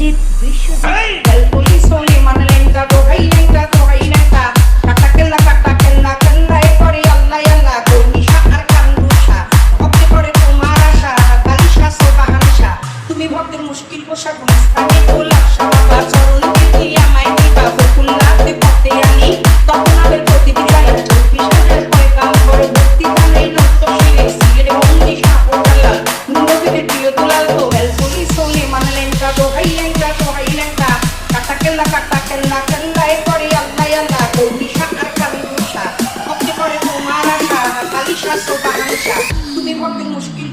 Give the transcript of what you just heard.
Biswajit police হলে মানে লেঙ্কা দোহাই লেঙ্কা দোহাই লেঙ্কা কাটা কেল্লা এ করে আল্লাহ আল্লাহ কর্মিশা আর কান্দুষা ভক্তি করে তোমার আশা কালিশা সোবাহানিশা তুমি ভক্তের মুশকিল পোশাক গুলিস্তানে গোলাপ সাবাবা চরণ দিদি আমায় দিবা বকুল্লাতে পথে আনি তখন আবের প্রতিটি গায়ে পিসাজের পরে কাম করে ভক্তি গানে নষ্ট শিরে সিলেটে বন্দি সাপোটালা নবীদের প্রিয় দুলাল তো পুলিশ হলে মানে লেঙ্কা দোহাই লেঙ্কা কাটা কেল্লা এ করে আল্লাহ আল্লাহ কর্মিশা আর কান্দুষা ভক্তি করে তোমার আশা কালিশা সোবাহানিশা তুমি ভক্তের মুশকিল